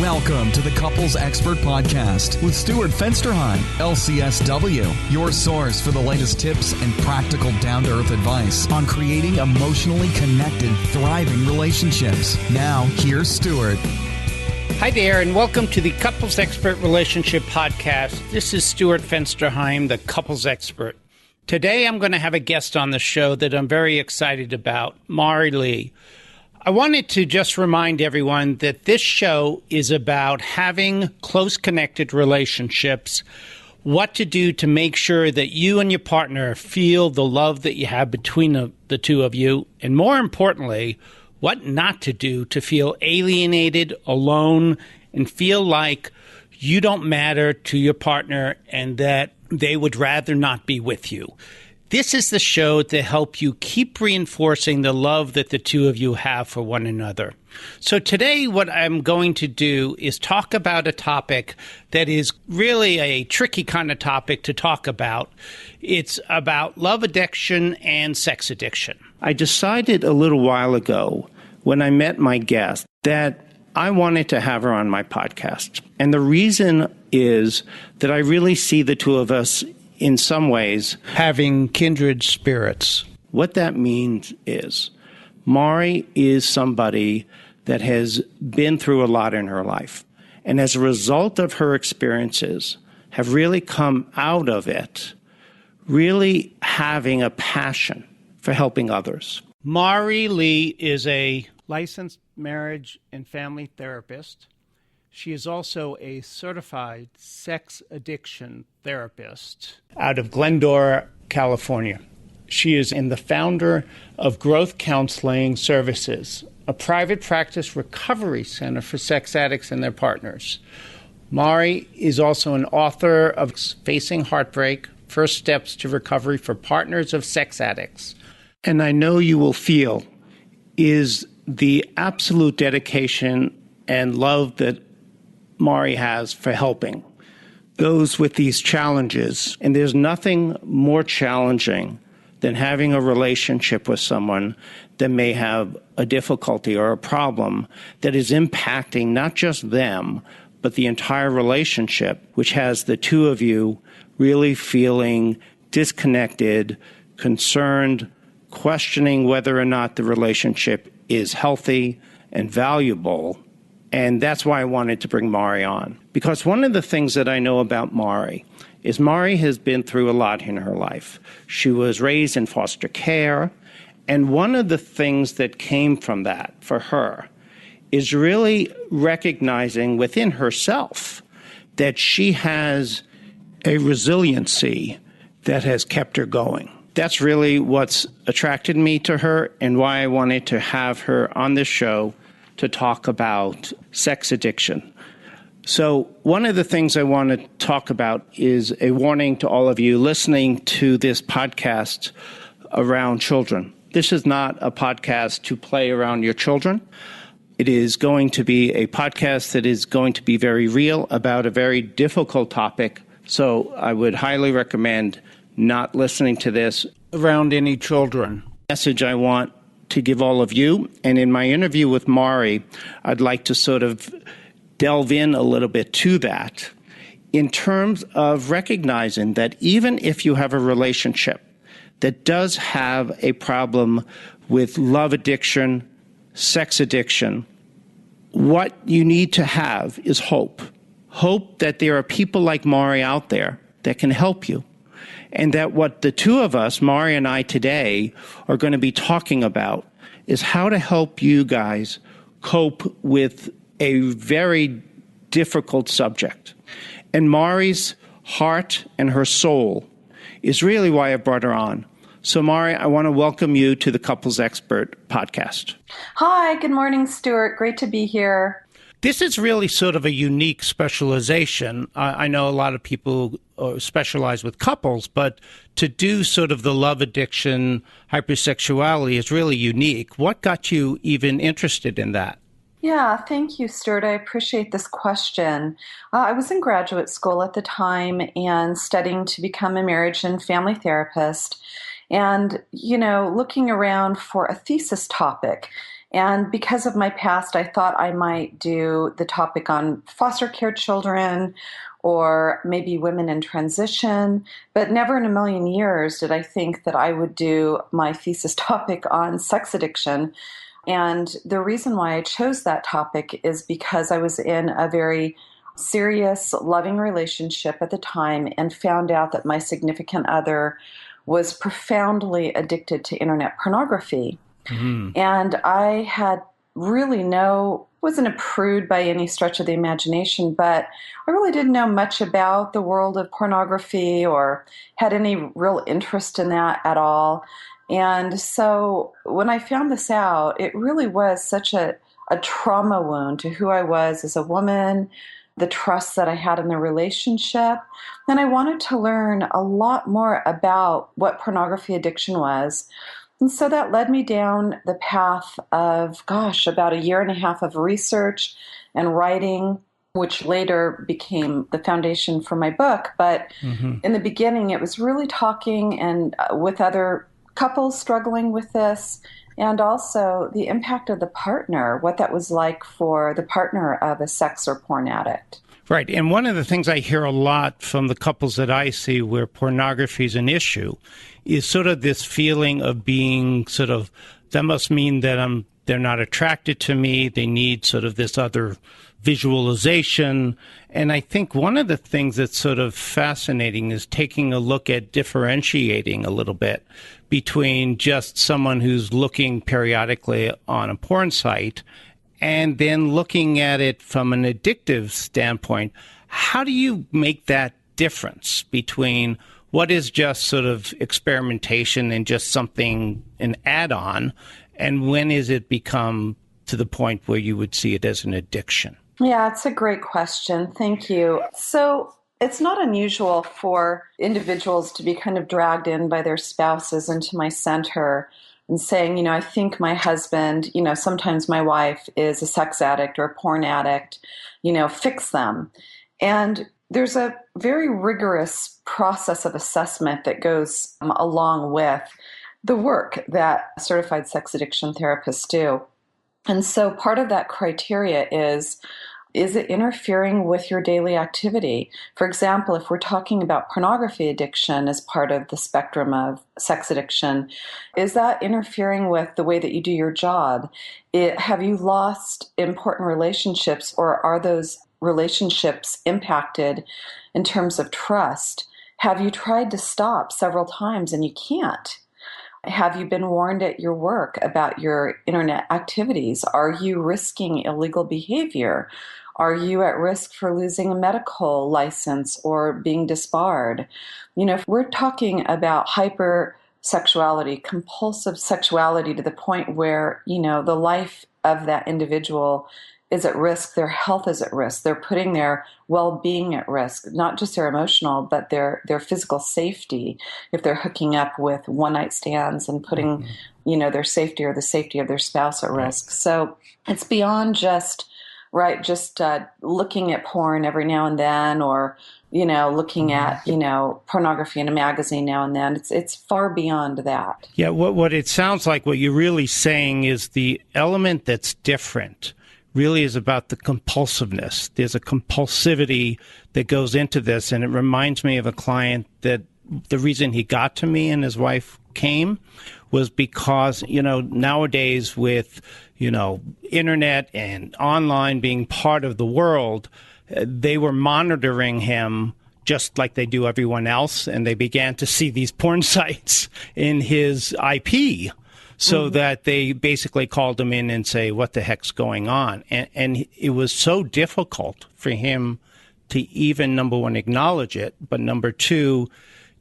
Welcome to the Couples Expert Podcast with Stuart Fensterheim, LCSW, your source for the latest tips and practical down-to-earth advice on creating emotionally connected, thriving relationships. Now, here's Stuart. Hi there, and welcome to the Couples Expert Relationship Podcast. This is Stuart Fensterheim, the Couples Expert. Today, I'm going to have a guest on the show that I'm very excited about, Mari Lee. I wanted to just remind everyone that this show is about having close connected relationships, what to do to make sure that you and your partner feel the love that you have between the two of you, and more importantly, what not to do to feel alienated, alone, and feel like you don't matter to your partner and that they would rather not be with you. This is the show to help you keep reinforcing the love that the two of you have for one another. So today what I'm going to do is talk about a topic that is really a tricky kind of topic to talk about. It's about love addiction and sex addiction. I decided a little while ago when I met my guest that I wanted to have her on my podcast. And the reason is that I really see the two of us in some ways having kindred spirits. What that means is Mari is somebody that has been through a lot in her life. And as a result of her experiences, have really come out of it, really having a passion for helping others. Mari Lee is a licensed marriage and family therapist. She is also a certified sex addiction therapist out of Glendora, California. She is the founder of Growth Counseling Services, a private practice recovery center for sex addicts and their partners. Mari is also an author of Facing Heartbreak, First Steps to Recovery for Partners of Sex Addicts. And I know you will feel is the absolute dedication and love that Mari has for helping those with these challenges. And there's nothing more challenging than having a relationship with someone that may have a difficulty or a problem that is impacting not just them, but the entire relationship, which has the two of you really feeling disconnected, concerned, questioning whether or not the relationship is healthy and valuable. And that's why I wanted to bring Mari on. Because one of the things that I know about Mari is Mari has been through a lot in her life. She was raised in foster care. And one of the things that came from that for her is really recognizing within herself that she has a resiliency that has kept her going. That's really what's attracted me to her and why I wanted to have her on this show to talk about sex addiction. So one of the things I want to talk about is a warning to all of you listening to this podcast around children. This is not a podcast to play around your children. It is going to be a podcast that is going to be very real about a very difficult topic. So I would highly recommend not listening to this around any children. The message I want to give all of you, and in my interview with Mari, I'd like to sort of delve in a little bit to that in terms of recognizing that even if you have a relationship that does have a problem with love addiction, sex addiction, what you need to have is hope. Hope that there are people like Mari out there that can help you. And that what the two of us, Mari and I today, are going to be talking about is how to help you guys cope with a very difficult subject. And Mari's heart and her soul is really why I brought her on. So Mari, I want to welcome you to the Couples Expert Podcast. Hi, good morning, Stuart. Great to be here. This is really sort of a unique specialization. I know a lot of people specialize with couples, but to do sort of the love addiction, hypersexuality is really unique. What got you even interested in that? Yeah, thank you, Stuart. I appreciate this question. I was in graduate school at the time and studying to become a marriage and family therapist. And, looking around for a thesis topic. And because of my past, I thought I might do the topic on foster care children or maybe women in transition, but never in a million years did I think that I would do my thesis topic on sex addiction. And the reason why I chose that topic is because I was in a very serious, loving relationship at the time and found out that my significant other was profoundly addicted to internet pornography. Mm-hmm. And I had really wasn't a prude by any stretch of the imagination, but I really didn't know much about the world of pornography or had any real interest in that at all. And so when I found this out, it really was such a trauma wound to who I was as a woman, the trust that I had in the relationship. And I wanted to learn a lot more about what pornography addiction was. And so that led me down the path of, about a year and a half of research and writing, which later became the foundation for my book. But in the beginning, it was really talking and with other couples struggling with this, and also the impact of the partner, what that was like for the partner of a sex or porn addict. Right. And one of the things I hear a lot from the couples that I see where pornography is an issue is sort of this feeling of being sort of, that must mean that they're not attracted to me. They need sort of this other visualization. And I think one of the things that's sort of fascinating is taking a look at differentiating a little bit between just someone who's looking periodically on a porn site and then looking at it from an addictive standpoint. How do you make that difference between what is just sort of experimentation and just something, an add-on, and when is it become to the point where you would see it as an addiction? Yeah, it's a great question. Thank you. So it's not unusual for individuals to be kind of dragged in by their spouses into my center and saying, I think my husband, sometimes my wife is a sex addict or a porn addict, fix them. And there's a very rigorous process of assessment that goes along with the work that certified sex addiction therapists do. And so part of that criteria is it interfering with your daily activity? For example, if we're talking about pornography addiction as part of the spectrum of sex addiction, is that interfering with the way that you do your job? Have you lost important relationships, or are those relationships impacted in terms of trust? Have you tried to stop several times and you can't? Have you been warned at your work about your internet activities? Are you risking illegal behavior? Are you at risk for losing a medical license or being disbarred? If we're talking about hypersexuality, compulsive sexuality to the point where, the life of that individual is at risk, their health is at risk, they're putting their well-being at risk, not just their emotional, but their physical safety, if they're hooking up with one-night stands and putting, their safety or the safety of their spouse at risk. So it's beyond just looking at porn every now and then, or, looking at, pornography in a magazine now and then. It's far beyond that. Yeah, what it sounds like, what you're really saying is the element that's different really is about the compulsiveness. There's a compulsivity that goes into this, and it reminds me of a client that the reason he got to me and his wife came was because, nowadays with, internet and online being part of the world, they were monitoring him just like they do everyone else, and they began to see these porn sites in his IP. So that they basically called him in and say, what the heck's going on? And it was so difficult for him to even, number one, acknowledge it, but number two,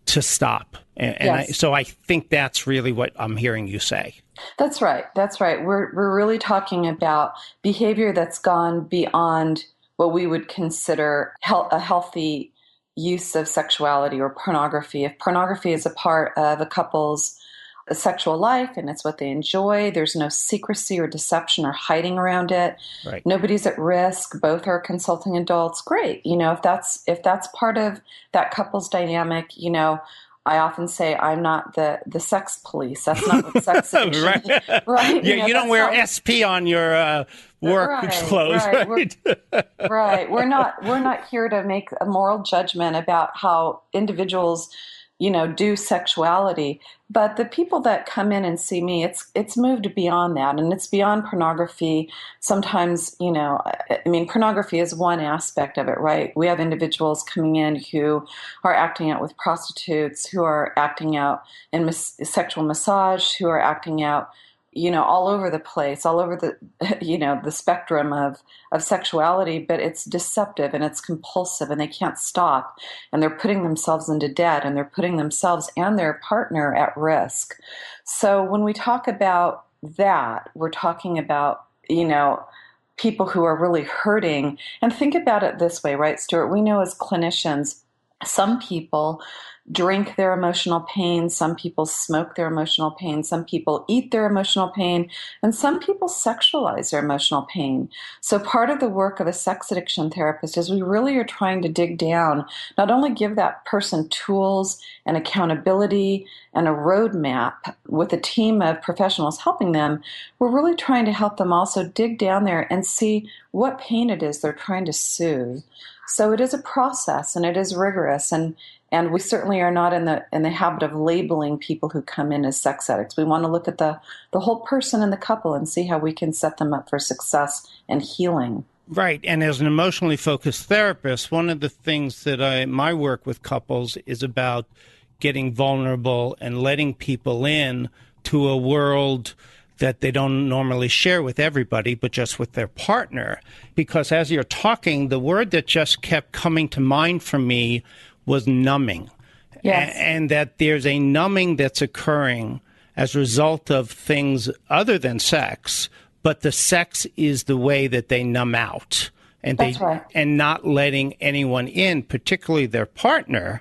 to stop. Yes. So I think that's really what I'm hearing you say. That's right. That's right. We're really talking about behavior that's gone beyond what we would consider a healthy use of sexuality or pornography. If pornography is a part of a couple's sexual life and it's what they enjoy, there's no secrecy or deception or hiding around it. Right. Nobody's at risk. Both are consulting adults. Great. If that's part of that couple's dynamic, I often say I'm not the sex police. That's not what sex addiction, right? Yeah, you don't wear SP on your work clothes, right? Right. We're not here to make a moral judgment about how individuals, do sexuality. But the people that come in and see me, it's moved beyond that, and it's beyond pornography. Sometimes, pornography is one aspect of it, right? We have individuals coming in who are acting out with prostitutes, who are acting out in sexual massage, who are acting out all over the place, all over the, the spectrum of sexuality, but it's deceptive and it's compulsive and they can't stop, and they're putting themselves into debt, and they're putting themselves and their partner at risk. So when we talk about that, we're talking about, people who are really hurting. And think about it this way, right, Stuart? We know as clinicians, some people drink their emotional pain, some people smoke their emotional pain, some people eat their emotional pain, and some people sexualize their emotional pain. So part of the work of a sex addiction therapist is we really are trying to dig down, not only give that person tools and accountability and a roadmap with a team of professionals helping them, we're really trying to help them also dig down there and see what pain it is they're trying to soothe. So it is a process, and it is rigorous, and we certainly are not in the habit of labeling people who come in as sex addicts. We want to look at the whole person and the couple and see how we can set them up for success and healing. Right. And as an emotionally focused therapist, one of the things that my work with couples is about getting vulnerable and letting people in to a world that they don't normally share with everybody, but just with their partner. Because as you're talking, the word that just kept coming to mind for me was numbing. Yes. And that there's a numbing that's occurring as a result of things other than sex, but the sex is the way that they numb out. And That's right. And not letting anyone in, particularly their partner,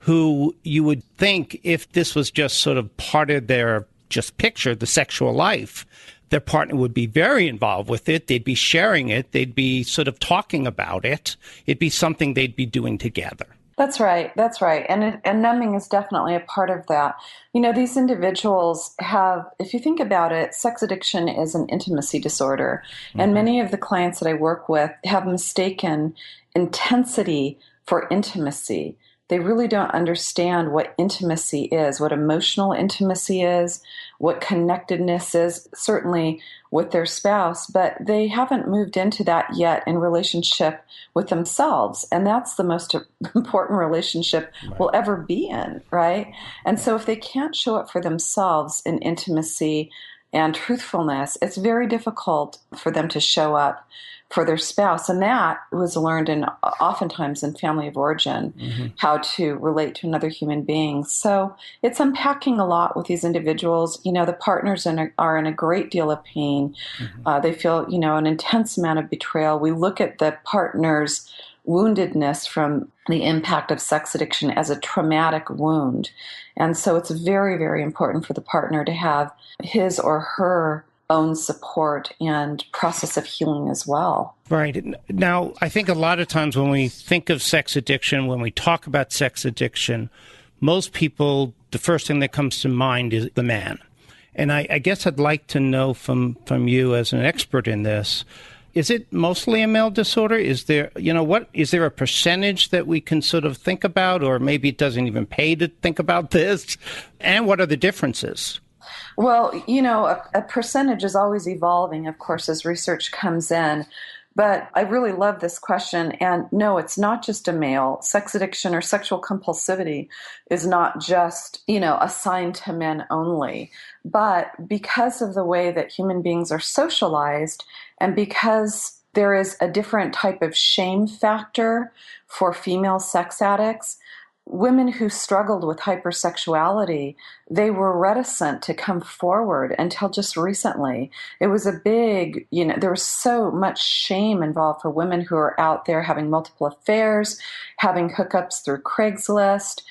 who you would think if this was just sort of part of their just picture, the sexual life, their partner would be very involved with it. They'd be sharing it. They'd be sort of talking about it. It'd be something they'd be doing together. That's right. That's right. And numbing is definitely a part of that. These individuals have, if you think about it, sex addiction is an intimacy disorder. Mm-hmm. And many of the clients that I work with have mistaken intensity for intimacy. They really don't understand what intimacy is, what emotional intimacy is, what connectedness is, certainly with their spouse, but they haven't moved into that yet in relationship with themselves. And that's the most important relationship we'll ever be in, right? And so if they can't show up for themselves in intimacy and truthfulness, it's very difficult for them to show up for their spouse. And that was learned oftentimes in family of origin, mm-hmm. how to relate to another human being. So it's unpacking a lot with these individuals. The partners are in a great deal of pain. Mm-hmm. They feel, an intense amount of betrayal. We look at the partner's woundedness from the impact of sex addiction as a traumatic wound. And so it's very, very important for the partner to have his or her own support and process of healing as well. Right. Now, I think a lot of times when we think of sex addiction, when we talk about sex addiction, most people, the first thing that comes to mind is the man. And I guess I'd like to know from you as an expert in this, is it mostly a male disorder? Is there, is there a percentage that we can sort of think about, or maybe it doesn't even pay to think about this? And what are the differences? Well, a percentage is always evolving, of course, as research comes in. But I really love this question. And no, it's not just a male. Sex addiction or sexual compulsivity is not just, assigned to men only. But because of the way that human beings are socialized, and because there is a different type of shame factor for female sex addicts, women who struggled with hypersexuality, they were reticent to come forward until just recently. It was a big, there was so much shame involved for women who are out there having multiple affairs, having hookups through Craigslist,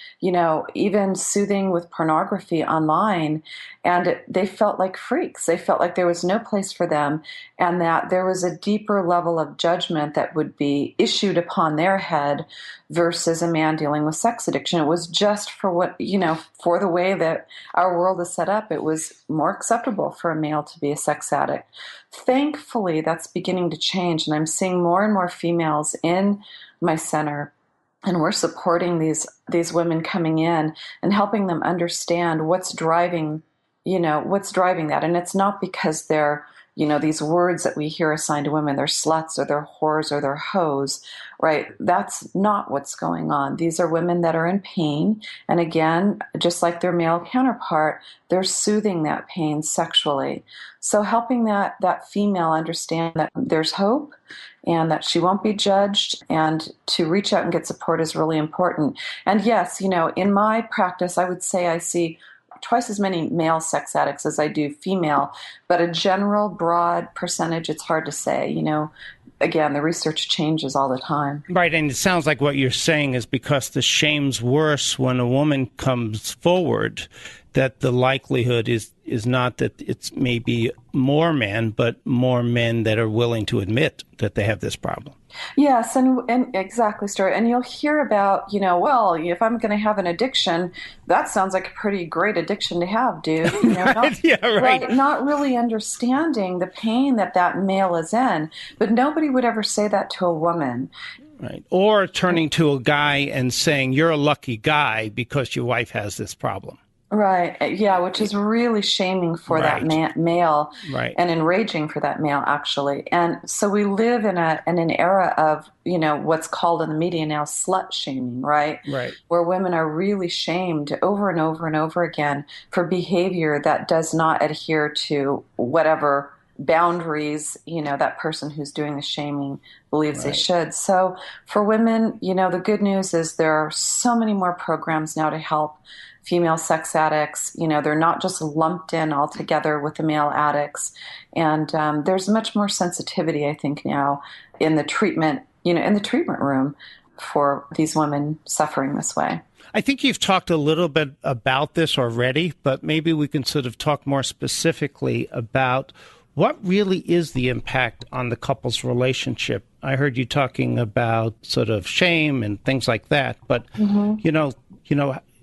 even soothing with pornography online. And they felt like freaks. They felt like there was no place for them, and that there was a deeper level of judgment that would be issued upon their head versus a man dealing with sex addiction. It was just for for the way that our world is set up. It was more acceptable for a male to be a sex addict. Thankfully, that's beginning to change, and I'm seeing more and more females in my center. And we're supporting these women coming in and helping them understand what's driving that. And it's not because they're, these words that we hear assigned to women, they're sluts or they're whores or they're hoes, right? That's not what's going on. These are women that are in pain. And again, just like their male counterpart, they're soothing that pain sexually. So helping that female understand that there's hope and that she won't be judged, and to reach out and get support is really important. And yes, in my practice, I would say I see twice as many male sex addicts as I do female, but a general broad percentage, it's hard to say. Again, the research changes all the time. Right, and it sounds like what you're saying is because the shame's worse when a woman comes forward, that the likelihood is not that it's maybe more men, but more men that are willing to admit that they have this problem. Yes, and exactly, Stuart. And you'll hear about, well, if I'm going to have an addiction, that sounds like a pretty great addiction to have, dude. Not really understanding the pain that male is in. But nobody would ever say that to a woman. Right. Or turning to a guy and saying, you're a lucky guy because your wife has this problem. Right. Yeah, which is really shaming for that male, right, and enraging for that male, actually. And so we live in an era of, what's called in the media now slut shaming, right? Right. Where women are really shamed over and over and over again for behavior that does not adhere to whatever boundaries, that person who's doing the shaming believes they should. So for women, the good news is there are so many more programs now to help female sex addicts. They're not just lumped in all together with the male addicts. And there's much more sensitivity, I think, now in the treatment, in the treatment room for these women suffering this way. I think you've talked a little bit about this already, but maybe we can sort of talk more specifically about what really is the impact on the couple's relationship. I heard you talking about sort of shame and things like that, but,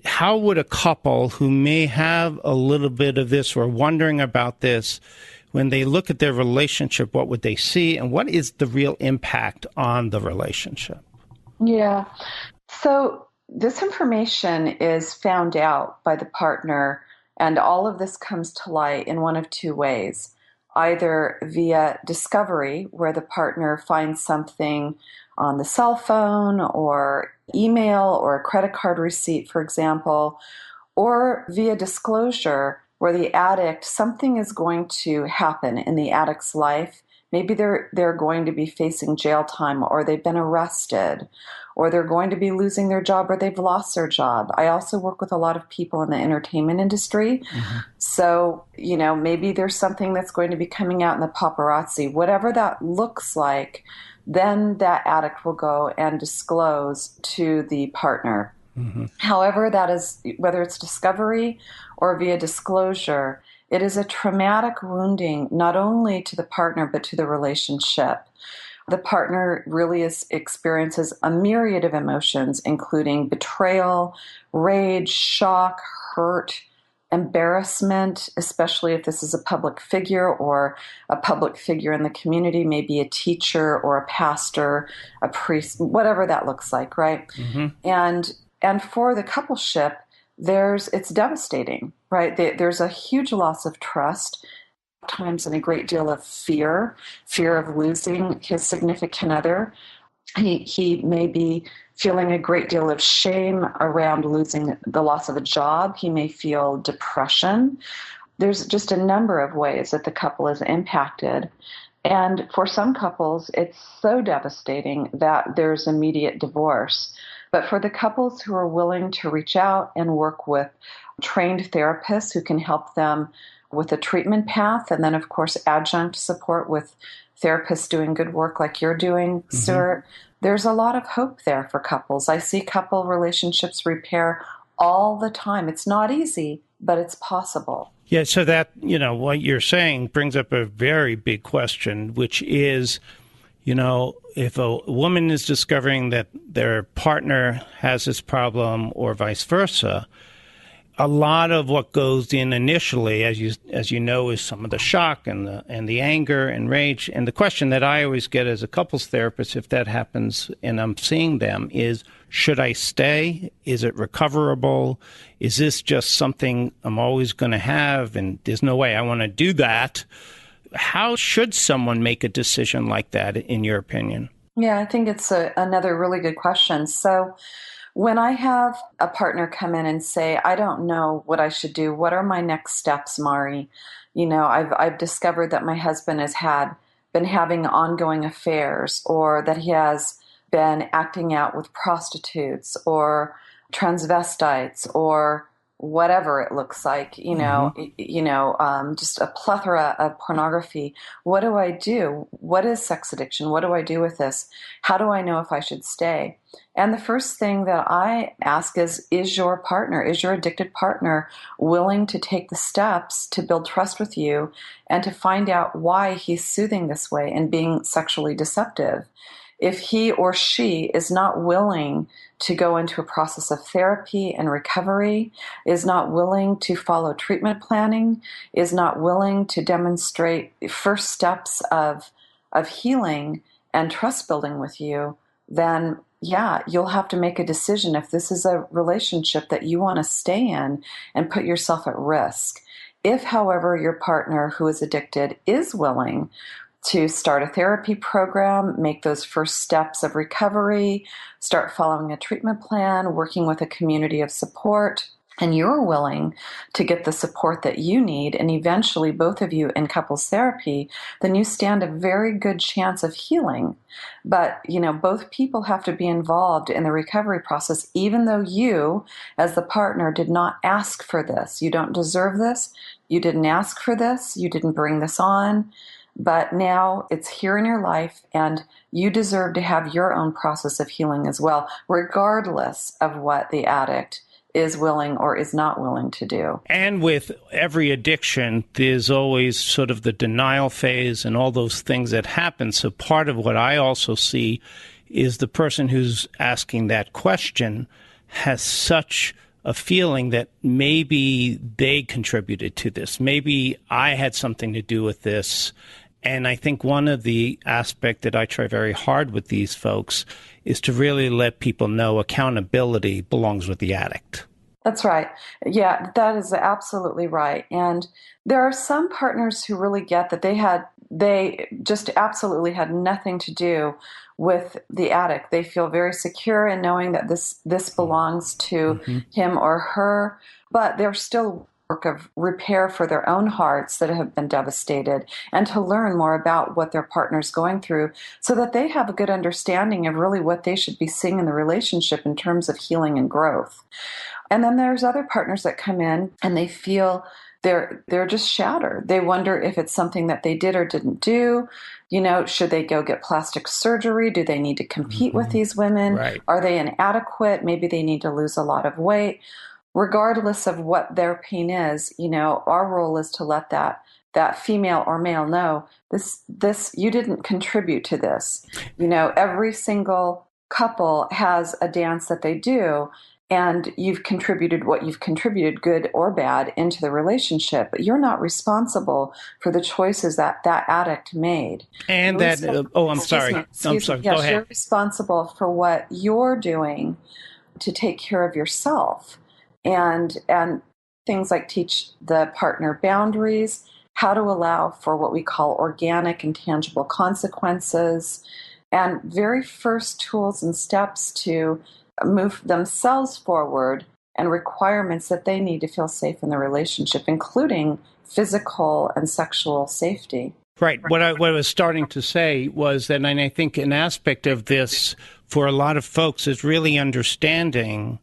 how would a couple who may have a little bit of this or wondering about this, when they look at their relationship, what would they see, and what is the real impact on the relationship? Yeah. So this information is found out by the partner, and all of this comes to light in one of two ways. Either via discovery, where the partner finds something on the cell phone or email or a credit card receipt, for example, or via disclosure, where the addict, something is going to happen in the addict's life. Maybe they're going to be facing jail time, or they've been arrested, or they're going to be losing their job, or they've lost their job. I also work with a lot of people in the entertainment industry. Mm-hmm. So, maybe there's something that's going to be coming out in the paparazzi. Whatever that looks like, then that addict will go and disclose to the partner. Mm-hmm. However, that is, whether it's discovery or via disclosure, it is a traumatic wounding, not only to the partner, but to the relationship. The partner really experiences a myriad of emotions, including betrayal, rage, shock, hurt, embarrassment, especially if this is a public figure or a public figure in the community, maybe a teacher or a pastor, a priest, whatever that looks like, right? Mm-hmm. And for the coupleship, it's devastating, right? There's a huge loss of trust, times and a great deal of fear of losing his significant other. He may be feeling a great deal of shame around losing the loss of a job. He may feel depression. There's just a number of ways that the couple is impacted. And for some couples, it's so devastating that there's immediate divorce. But for the couples who are willing to reach out and work with trained therapists who can help them with a treatment path, and then, of course, adjunct support with therapists doing good work like you're doing, Stuart, there's a lot of hope there for couples. I see couple relationships repair all the time. It's not easy, but it's possible. Yeah, so that, what you're saying brings up a very big question, which is, if a woman is discovering that their partner has this problem or vice versa, a lot of what goes in initially, as you know, is some of the shock and the anger and rage. And the question that I always get as a couples therapist, if that happens and I'm seeing them, is, should I stay? Is it recoverable? Is this just something I'm always going to have? And there's no way I want to do that. How should someone make a decision like that, in your opinion? Yeah, I think it's another really good question. So when I have a partner come in and say, I don't know what I should do, what are my next steps, Mari? I've discovered that my husband has been having ongoing affairs, or that he has been acting out with prostitutes or transvestites or whatever it looks like, just a plethora of pornography. What do I do? What is sex addiction? What do I do with this? How do I know if I should stay? And the first thing that I ask is your addicted partner willing to take the steps to build trust with you and to find out why he's soothing this way and being sexually deceptive? If he or she is not willing to go into a process of therapy and recovery, is not willing to follow treatment planning, is not willing to demonstrate first steps of healing and trust building with you, then you'll have to make a decision if this is a relationship that you want to stay in and put yourself at risk. If, however, your partner who is addicted is willing to start a therapy program, make those first steps of recovery, start following a treatment plan, working with a community of support, and you're willing to get the support that you need, and eventually both of you in couples therapy, then you stand a very good chance of healing. But, both people have to be involved in the recovery process, even though you, as the partner, did not ask for this. You don't deserve this. You didn't ask for this. You didn't bring this on. But now it's here in your life, and you deserve to have your own process of healing as well, regardless of what the addict is willing or is not willing to do. And with every addiction, there's always sort of the denial phase and all those things that happen. So part of what I also see is the person who's asking that question has such a feeling that maybe they contributed to this. Maybe I had something to do with this. And I think one of the aspects that I try very hard with these folks is to really let people know accountability belongs with the addict. That's right. Yeah, that is absolutely right. And there are some partners who really get that they just absolutely had nothing to do with the addict. They feel very secure in knowing that this belongs to him or her, but they're still work of repair for their own hearts that have been devastated, and to learn more about what their partner's going through so that they have a good understanding of really what they should be seeing in the relationship in terms of healing and growth. And then there's other partners that come in and they feel they're just shattered. They wonder if it's something that they did or didn't do. Should they go get plastic surgery? Do they need to compete with these women? Right. Are they inadequate? Maybe they need to lose a lot of weight. Regardless of what their pain is, our role is to let that female or male know this you didn't contribute to this. Every single couple has a dance that they do, and you've contributed what you've contributed, good or bad, into the relationship, but you're not responsible for the choices that addict made. And Yes, Go ahead. You're responsible for what you're doing to take care of yourself. And things like teach the partner boundaries, how to allow for what we call organic and tangible consequences, and very first tools and steps to move themselves forward, and requirements that they need to feel safe in the relationship, including physical and sexual safety. Right. What I was starting to say was that, and I think an aspect of this for a lot of folks is really understanding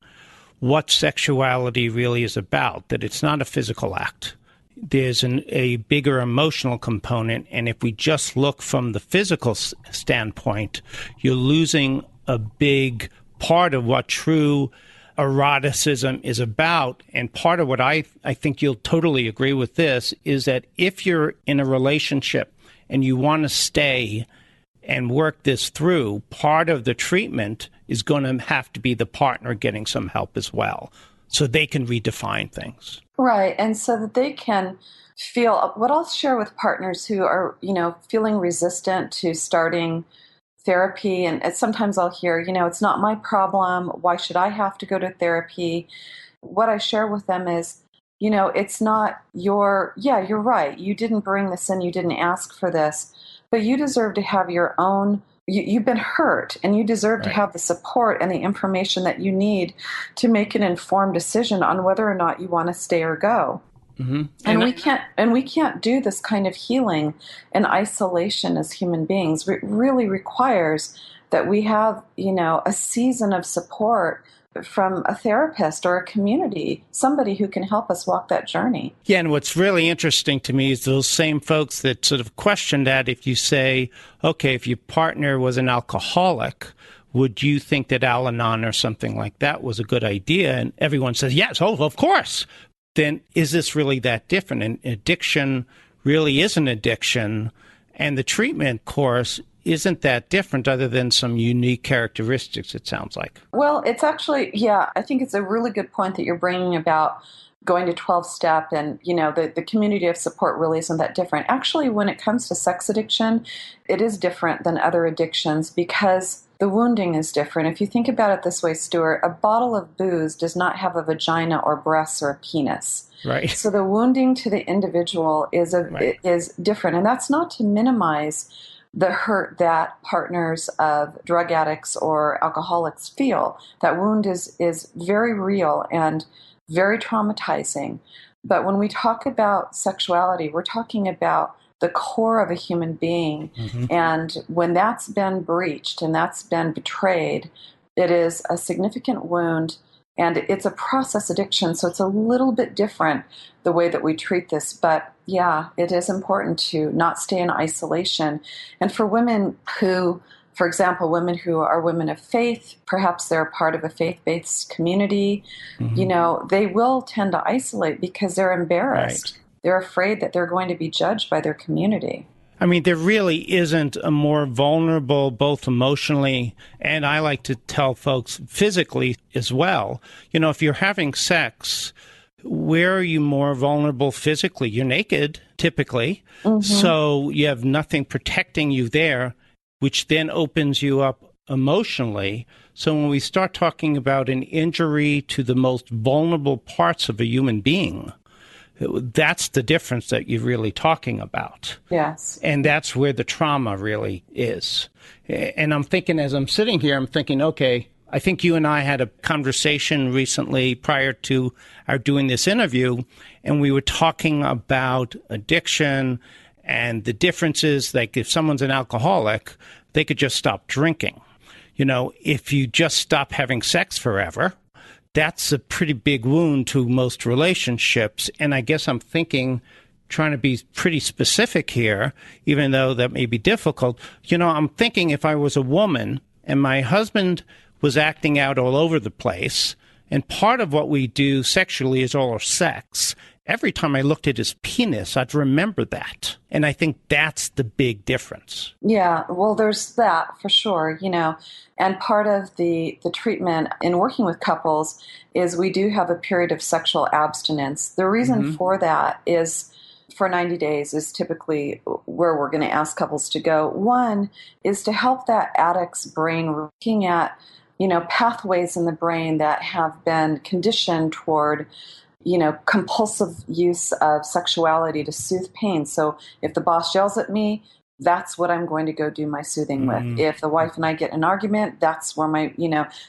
what sexuality really is about, that it's not a physical act. There's a bigger emotional component, and if we just look from the physical standpoint, you're losing a big part of what true eroticism is about. And part of what I think you'll totally agree with this is that if you're in a relationship and you want to stay and work this through, part of the treatment is going to have to be the partner getting some help as well, so they can redefine things. Right. And so that they can feel what I'll share with partners who are, feeling resistant to starting therapy. And sometimes I'll hear, it's not my problem. Why should I have to go to therapy? What I share with them is, it's not you're right. You didn't bring this in. You didn't ask for this, but you deserve to have your own. You've been hurt, and you deserve to have the support and the information that you need to make an informed decision on whether or not you want to stay or go. Mm-hmm. And we can't do this kind of healing in isolation as human beings. It really requires that we have, a season of support from a therapist or a community, somebody who can help us walk that journey. Yeah, and what's really interesting to me is those same folks that sort of question that if you say, okay, if your partner was an alcoholic, would you think that Al-Anon or something like that was a good idea? And everyone says, yes, of course. Then is this really that different? And addiction really is an addiction, and the treatment course isn't that different other than some unique characteristics, it sounds like. Well, it's actually, I think it's a really good point that you're bringing about going to 12-step and, the community of support really isn't that different. Actually, when it comes to sex addiction, it is different than other addictions because the wounding is different. If you think about it this way, Stuart, a bottle of booze does not have a vagina or breasts or a penis. Right. So the wounding to the individual is different. And that's not to minimize the hurt that partners of drug addicts or alcoholics feel. That wound is very real and very traumatizing. But when we talk about sexuality, we're talking about the core of a human being. Mm-hmm. And when that's been breached and that's been betrayed, it is a significant wound, and it's a process addiction. So it's a little bit different the way that we treat this. But yeah, it is important to not stay in isolation. And for women who, for example, women who are women of faith, perhaps they're part of a faith-based community, mm-hmm. They will tend to isolate because they're embarrassed. Right. They're afraid that they're going to be judged by their community. I mean, there really isn't a more vulnerable, both emotionally and I like to tell folks physically as well. If you're having sex, where are you more vulnerable physically? You're naked, typically. Mm-hmm. So you have nothing protecting you there, which then opens you up emotionally. So when we start talking about an injury to the most vulnerable parts of a human being, that's the difference that you're really talking about. Yes. And that's where the trauma really is. And I'm thinking, as I'm sitting here, okay, I think you and I had a conversation recently prior to our doing this interview, and we were talking about addiction and the differences. Like if someone's an alcoholic, they could just stop drinking. If you just stop having sex forever, that's a pretty big wound to most relationships. And I guess I'm thinking, trying to be pretty specific here, even though that may be difficult. I'm thinking if I was a woman and my husband was acting out all over the place, and part of what we do sexually is all our sex, every time I looked at his penis, I'd remember that. And I think that's the big difference. Yeah, well, there's that for sure, And part of the treatment in working with couples is we do have a period of sexual abstinence. The reason mm-hmm. for that is for 90 days is typically where we're going to ask couples to go. One is to help that addict's brain, looking at, pathways in the brain that have been conditioned toward compulsive use of sexuality to soothe pain. So if the boss yells at me, that's what I'm going to go do my soothing with. If the wife and I get in an argument, that's where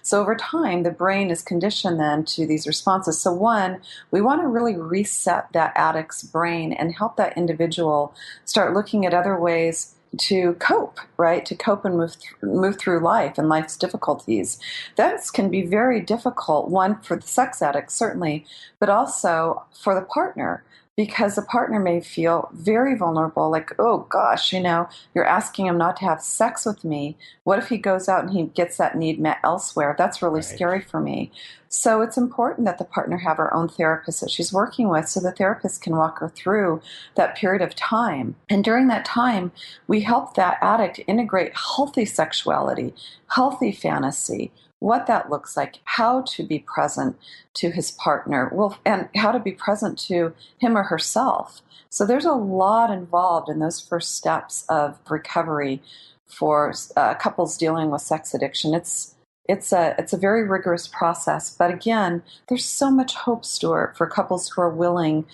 so over time, the brain is conditioned then to these responses. So one, we want to really reset that addict's brain and help that individual start looking at other ways, to cope, right? To cope and move through life and life's difficulties. That can be very difficult, one for the sex addict, certainly, but also for the partner, because the partner may feel very vulnerable, like, oh gosh, you're asking him not to have sex with me. What if he goes out and he gets that need met elsewhere? That's really scary for me. So it's important that the partner have her own therapist that she's working with, so the therapist can walk her through that period of time. And during that time, we help that addict integrate healthy sexuality, healthy fantasy, what that looks like, how to be present to his partner, and how to be present to him or herself. So there's a lot involved in those first steps of recovery for couples dealing with sex addiction. It's a very rigorous process, but again, there's so much hope, Stuart, for couples who are willing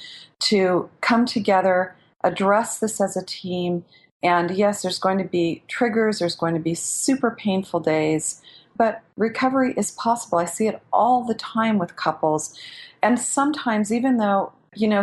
to come together, address this as a team. And yes, there's going to be triggers, there's going to be super painful days, but recovery is possible. I see it all the time with couples. And sometimes, even though,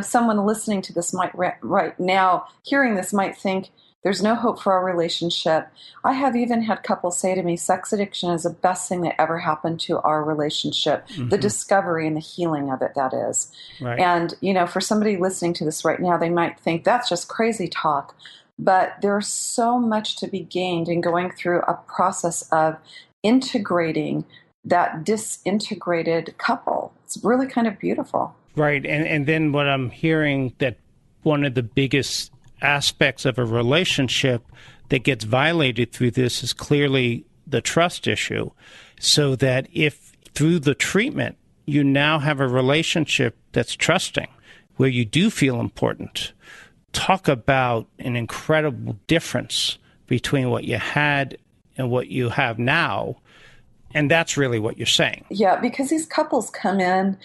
someone listening to this might right now, hearing this, might think there's no hope for our relationship. I have even had couples say to me, sex addiction is the best thing that ever happened to our relationship, the discovery and the healing of it, that is. Right. And, for somebody listening to this right now, they might think that's just crazy talk. But there's so much to be gained in going through a process of integrating that disintegrated couple. It's really kind of beautiful. Right. And then what I'm hearing, that one of the biggest aspects of a relationship that gets violated through this is clearly the trust issue. So that if through the treatment, you now have a relationship that's trusting, where you do feel important, talk about an incredible difference between what you had and what you have now. And that's really what you're saying. Yeah, because these couples come in,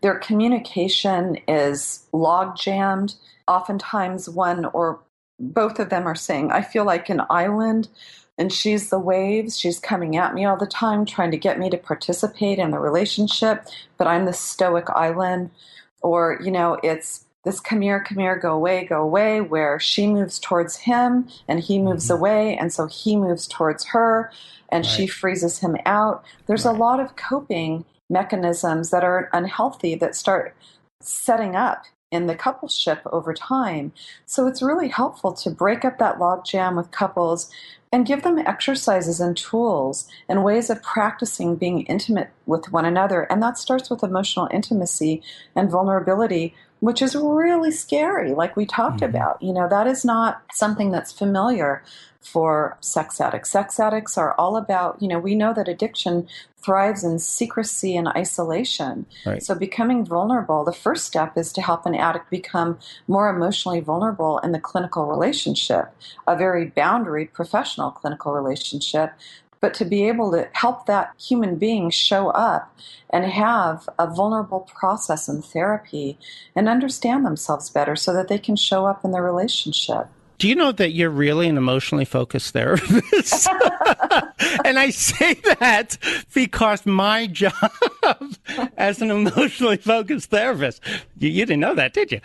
their communication is log jammed. Oftentimes one or both of them are saying, I feel like an island and she's the waves. She's coming at me all the time, trying to get me to participate in the relationship, but I'm the stoic island. Or, it's this come here, go away, where she moves towards him and he moves away. And so he moves towards her and she freezes him out. There's a lot of coping mechanisms that are unhealthy that start setting up in the coupleship over time. So it's really helpful to break up that logjam with couples and give them exercises and tools and ways of practicing being intimate with one another. And that starts with emotional intimacy and vulnerability, which is really scary, like we talked about. That is not something that's familiar for sex addicts. Sex addicts are all about, we know that addiction thrives in secrecy and isolation. Right. So becoming vulnerable, the first step is to help an addict become more emotionally vulnerable in the clinical relationship, a very boundary professional clinical relationship, but to be able to help that human being show up and have a vulnerable process in therapy and understand themselves better so that they can show up in the relationship. Do you know that you're really an emotionally focused therapist? And I say that because my job as an emotionally focused therapist, you didn't know that, did you?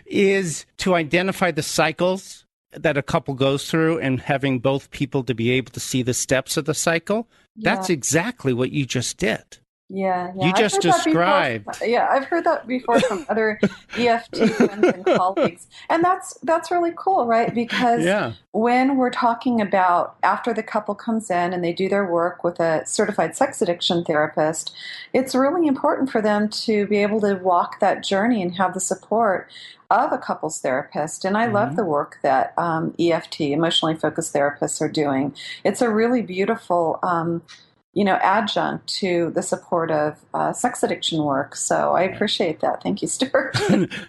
Is to identify the cycles that a couple goes through and having both people to be able to see the steps of the cycle. Yeah. That's exactly what you just did. Yeah. You just described. I've heard that before from other EFT friends and colleagues. And that's really cool, right? Because when we're talking about after the couple comes in and they do their work with a certified sex addiction therapist, it's really important for them to be able to walk that journey and have the support of a couples therapist. And I love the work that EFT, emotionally focused therapists, are doing. It's a really beautiful adjunct to the support of sex addiction work. So I appreciate that. Thank you, Stuart.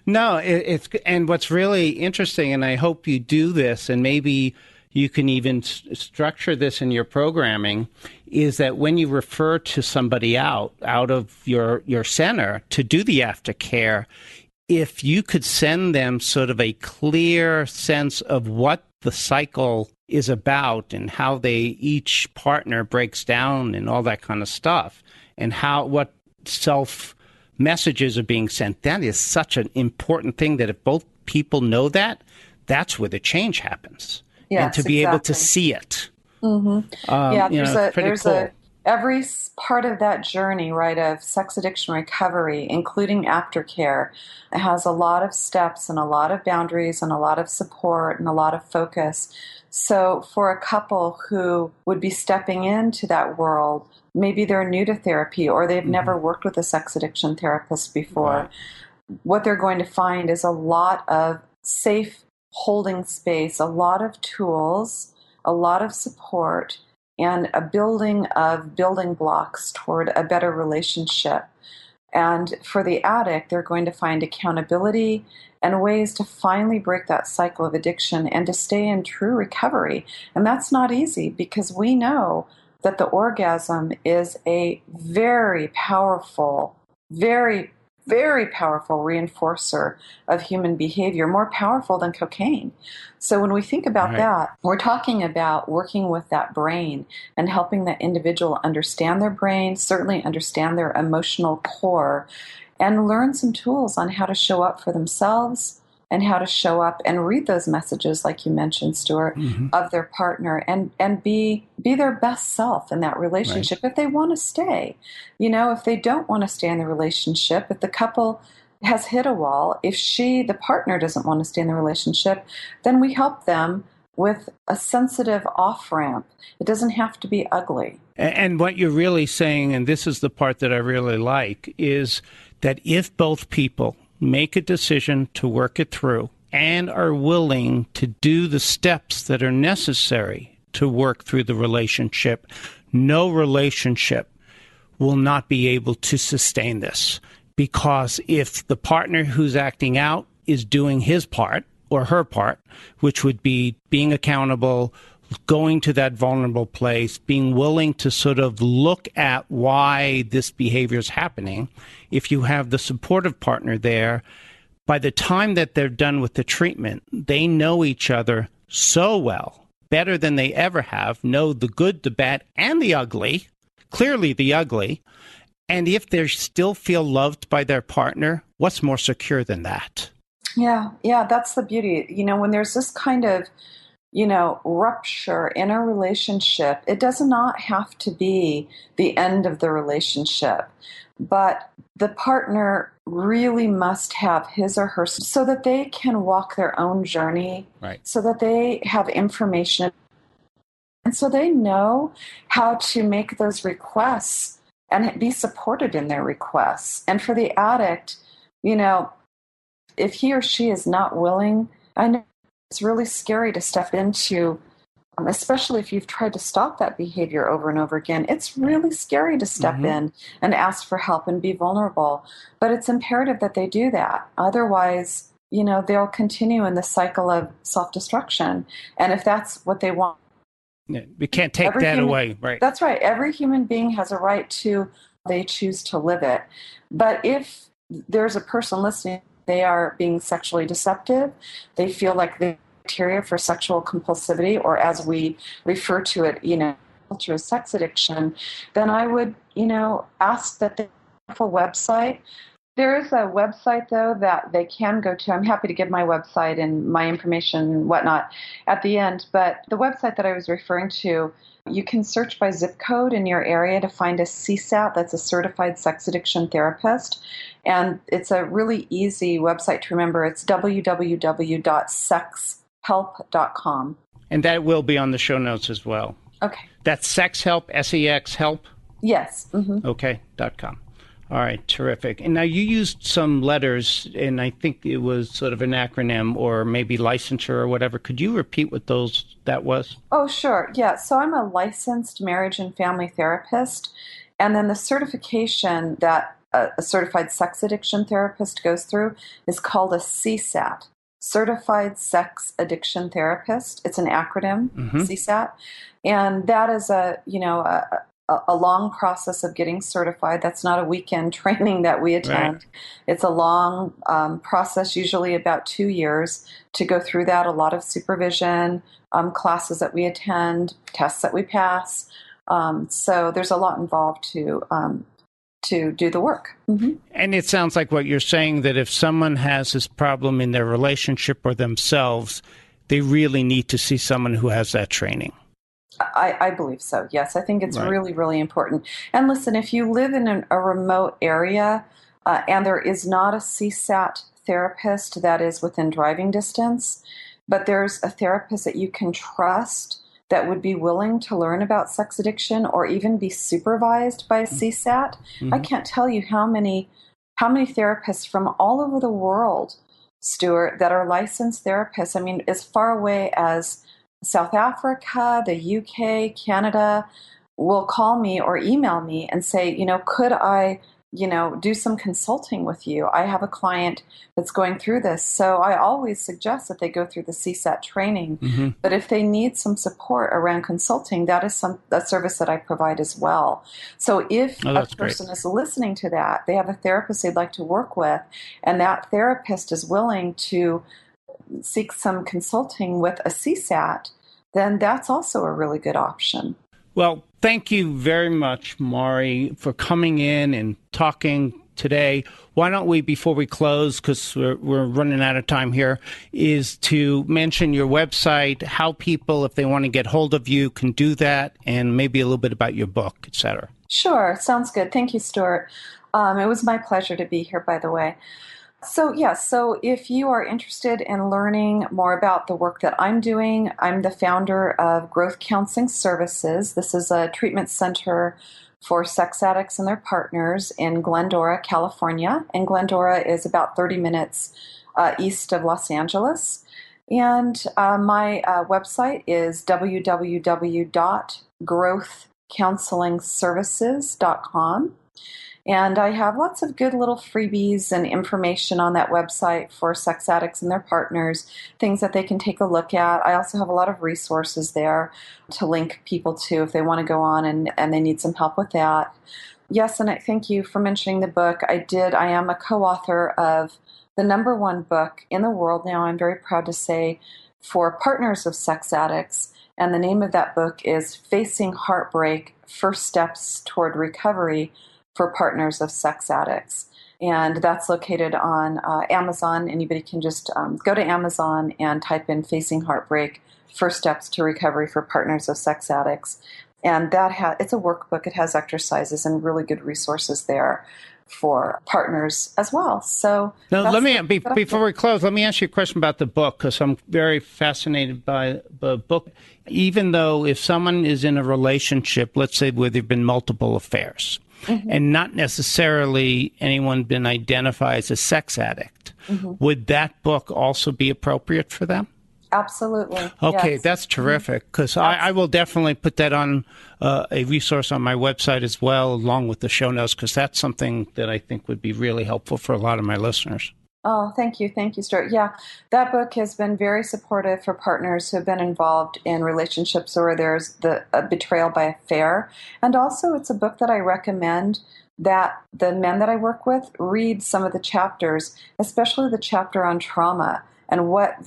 No, and what's really interesting, and I hope you do this, and maybe you can even structure this in your programming, is that when you refer to somebody out of your center to do the aftercare, if you could send them sort of a clear sense of what the cycle is about and how each partner breaks down and all that kind of stuff, and what self messages are being sent, that is such an important thing that if both people know that, that's where the change happens. and to be able to exactly. see it. Yeah, It's pretty cool. every part of that journey, right, of sex addiction recovery, including aftercare, has a lot of steps and a lot of boundaries and a lot of support and a lot of focus. So for a couple who would be stepping into that world, maybe they're new to therapy or they've never worked with a sex addiction therapist before, Right. what they're going to find is a lot of safe holding space, a lot of tools, a lot of support, and a building of building blocks toward a better relationship. And for the addict, they're going to find accountability and ways to finally break that cycle of addiction and to stay in true recovery. And that's not easy because we know that the orgasm is a very powerful, very powerful reinforcer of human behavior, more powerful than cocaine. So when we think about Right. that, we're talking about working with that brain and helping that individual understand their brain, certainly understand their emotional core, and learn some tools on how to show up for themselves and how to show up and read those messages, like you mentioned, Stuart, of their partner and be their best self in that relationship if they want to stay. If they don't want to stay in the relationship, if the couple has hit a wall, if the partner doesn't want to stay in the relationship, then we help them with a sensitive off-ramp. It doesn't have to be ugly. And what you're really saying, and this is the part that I really like, is that if both people make a decision to work it through and are willing to do the steps that are necessary to work through the relationship, no relationship will not be able to sustain this. Because if the partner who's acting out is doing his part or her part, which would be being accountable, going to that vulnerable place, being willing to sort of look at why this behavior is happening. If you have the supportive partner there, by the time that they're done with the treatment, they know each other so well, better than they ever have, know the good, the bad, and the ugly, clearly the ugly. And if they still feel loved by their partner, what's more secure than that? Yeah, that's the beauty. When there's this kind of rupture in a relationship, it does not have to be the end of the relationship, but the partner really must have his or her so that they can walk their own journey, Right. So that they have information and so they know how to make those requests and be supported in their requests. And for the addict, if he or she is not willing, I know it's really scary to step into, especially if you've tried to stop that behavior over and over again. It's really scary to step in and ask for help and be vulnerable. But it's imperative that they do that. Otherwise, they'll continue in the cycle of self-destruction. And if that's what they want, we can't take that away. Right. That's right. Every human being has a right to, they choose to live it. But if there's a person listening, they are being sexually deceptive, they feel like the criteria for sexual compulsivity, or as we refer to it, culture of sex addiction, then I would, ask that they have a website. There is a website, though, that they can go to. I'm happy to give my website and my information and whatnot at the end. But the website that I was referring to, you can search by zip code in your area to find a CSAT, that's a certified sex addiction therapist. And it's a really easy website to remember. It's www.sexhelpcom. And that will be on the show notes as well. Okay. That's sex help, SEX help? Yes. Okay, .com. All right, terrific. And now you used some letters, and I think it was sort of an acronym or maybe licensure or whatever. Could you repeat what that was? Oh, sure. Yeah. So I'm a licensed marriage and family therapist. And then the certification that a certified sex addiction therapist goes through is called a CSAT, Certified Sex Addiction Therapist. It's an acronym, CSAT. And that is a long process of getting certified. That's not a weekend training that we attend. Right. It's a long process, usually about 2 years, to go through that. A lot of supervision, classes that we attend, tests that we pass. So there's a lot involved to do the work. And it sounds like what you're saying, that if someone has this problem in their relationship or themselves, they really need to see someone who has that training. I believe so. Yes, I think it's really, really important. And listen, if you live in a remote area and there is not a CSAT therapist that is within driving distance, but there's a therapist that you can trust that would be willing to learn about sex addiction or even be supervised by a CSAT. Mm-hmm. I can't tell you how many therapists from all over the world, Stuart, that are licensed therapists. I mean, as far away as South Africa, the UK, Canada, will call me or email me and say, could I, do some consulting with you? I have a client that's going through this. So I always suggest that they go through the CSAT training. Mm-hmm. But if they need some support around consulting, that is a service that I provide as well. So if a person is listening to that, they have a therapist they'd like to work with, and that therapist is willing to seek some consulting with a CSAT, then that's also a really good option. Well, thank you very much, Mari, for coming in and talking today. Why don't we, before we close, because we're running out of time here, is to mention your website, how people, if they want to get hold of you, can do that, and maybe a little bit about your book, et cetera. Sure. Sounds good. Thank you, Stuart. It was my pleasure to be here, by the way. So if you are interested in learning more about the work that I'm doing, I'm the founder of Growth Counseling Services. This is a treatment center for sex addicts and their partners in Glendora, California. And Glendora is about 30 minutes east of Los Angeles. And my website is www.growthcounselingservices.com. And I have lots of good little freebies and information on that website for sex addicts and their partners, things that they can take a look at. I also have a lot of resources there to link people to if they want to go on and they need some help with that. Yes, and I thank you for mentioning the book. I am a co-author of the #1 book in the world now, I'm very proud to say, for partners of sex addicts. And the name of that book is Facing Heartbreak, First Steps Toward Recovery for Partners of Sex Addicts. And that's located on Amazon. Anybody can just go to Amazon and type in Facing Heartbreak, First Steps to Recovery for Partners of Sex Addicts. And it's a workbook. It has exercises and really good resources there for partners as well. So now, before we close, let me ask you a question about the book, because I'm very fascinated by the book. Even though if someone is in a relationship, let's say where there have been multiple affairs, mm-hmm. and not necessarily anyone been identified as a sex addict, mm-hmm. would that book also be appropriate for them? Absolutely. Okay, yes. That's terrific, because I will definitely put that on a resource on my website as well, along with the show notes, because that's something that I think would be really helpful for a lot of my listeners. Oh, thank you. Thank you, Stuart. Yeah, that book has been very supportive for partners who have been involved in relationships where there's the betrayal by affair. And also it's a book that I recommend that the men that I work with read some of the chapters, especially the chapter on trauma and what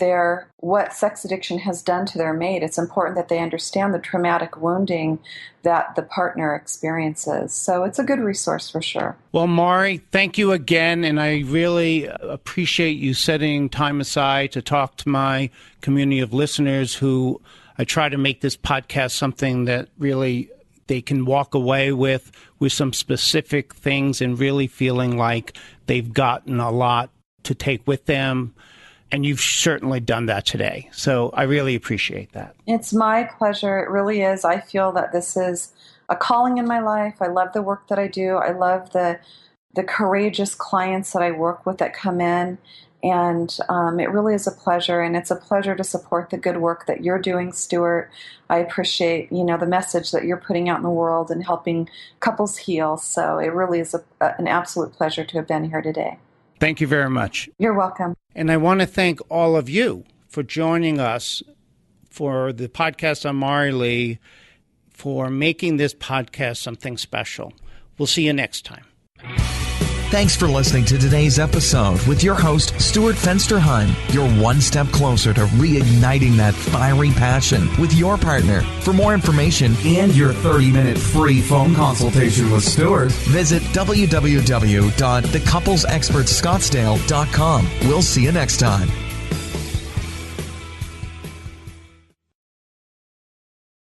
sex addiction has done to their mate. It's important that they understand the traumatic wounding that the partner experiences. So it's a good resource for sure. Well, Mari, thank you again, and I really appreciate you setting time aside to talk to my community of listeners who I try to make this podcast something that really they can walk away with some specific things and really feeling like they've gotten a lot to take with them. And you've certainly done that today. So I really appreciate that. It's my pleasure. It really is. I feel that this is a calling in my life. I love the work that I do. I love the courageous clients that I work with that come in. And it really is a pleasure. And it's a pleasure to support the good work that you're doing, Stuart. I appreciate, the message that you're putting out in the world and helping couples heal. So it really is an absolute pleasure to have been here today. Thank you very much. You're welcome. And I want to thank all of you for joining us for the podcast on Mari Lee, for making this podcast something special. We'll see you next time. Thanks for listening to today's episode with your host, Stuart Fensterheim. You're one step closer to reigniting that fiery passion with your partner. For more information and your 30-minute free phone consultation with Stuart, visit www.thecouplesexpertscottsdale.com. We'll see you next time.